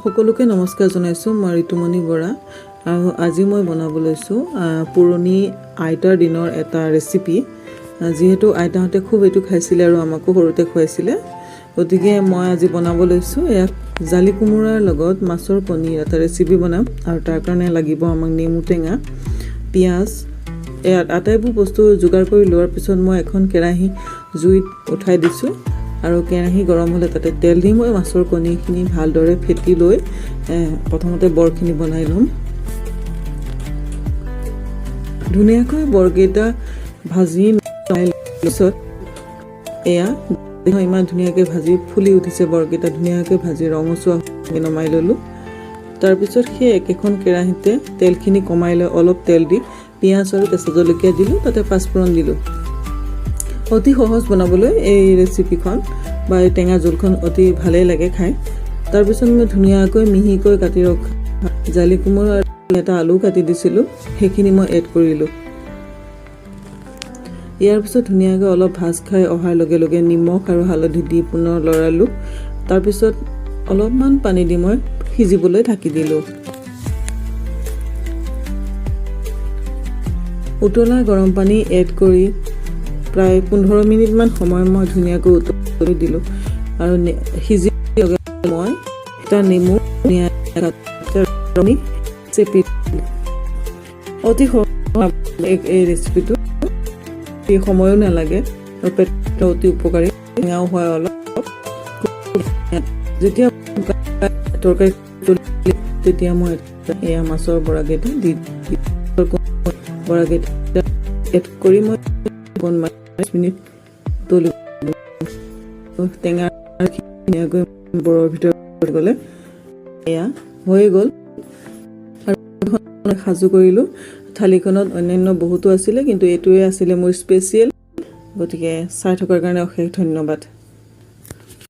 সকলোকে নমস্কাৰ জনাইছো মই ঋতুমণি বৰা আৰু আজি মই বনাব লৈছো পুৰণি আইতাৰ দিনৰ এটা ৰেচিপি যেহেতু আইতাহঁতে খুব এটো খাইছিল আৰু আমাকো সৰুতে খুৱাইছিল গতিকে মই আজি বনাব লৈছো এক জালি কোমোৰাৰ লগত মাছৰ পনীৰ এটা ৰেচিপি বনাম আৰু তাৰ কাৰণে লাগিব আমাক নেমু টেঙা পিয়াজ আটাইবোৰ বস্তু যোগাৰ কৰি লোৱাৰ পিছত মই এখন কেৰাহী জুইত উঠাই দিছো আৰু কেৰাহী গৰম হলে তাতে তেল দি মই মাছৰ কণীখিনি ভালদৰে ফেটি লৈ প্ৰথমতে বৰখিনি বনাই লম ধুনীয়াকৈ বৰকেইটা ভাজি পিছত এয়া ইমান ধুনীয়াকৈ ভাজি ফুলি উঠিছে বৰকেইটা ধুনীয়াকৈ ভাজি ৰঙচুৱা নমাই ললো তাৰ পিছত সেই একেখন কেৰাহীতে তেলখিনি কমাই লৈ অলপ তেল দি পিয়াজ আৰু কেঁচা জলকীয়া দিলো তাতে পাঁচফোৰণ দিলো অতি সহজ বনাবলৈ এই ৰেচিপিখন বা এই টেঙা জোলখন অতি ভালে লাগে খাই তাৰ পিছত মই ধুনীয়াকৈ মিহিকৈ কাটি ৰখা জালি কোমোৰা এটা আলু কাটি দিছিলো সেইখিনি মই এড কৰিলো ইয়াৰ পিছত ধুনীয়াকৈ অলপ ভাজ খাই অহাৰ লগে লগে নিমখ আৰু হালধি দি পুনৰ লৰালো তাৰ পিছত অলপমান পানী দি মই সিজিবলৈ ঢাকি দিলো উতলা গৰম পানী এড কৰি প্ৰায় 15 মিনিট মান সময় মই ধুনীয়াকৈ উতলি দিলো আৰু সিজি মই এটা নেমু চেপি অতি এই ৰেচিপিটো এই সময়ও নালাগে আৰু পেটত অতি উপকাৰী টেঙাও হয় অলপ যেতিয়া তৰকাৰী তেতিয়া মই এয়া মাছৰ বৰাকেইটা দি বৰাকেইটা এড কৰি মই 5 মিনিট উতলি টেঙা ধুনীয়াকৈ বৰৰ ভিতৰত গ'লে এয়া হৈ গ'ল আৰু সাজু কৰিলো থালিখনত অন্যান্য বহুতো আছিলে কিন্তু এইটোৱে আছিলে মোৰ স্পেচিয়েল গতিকে চাই থকাৰ কাৰণে অশেষ ধন্যবাদ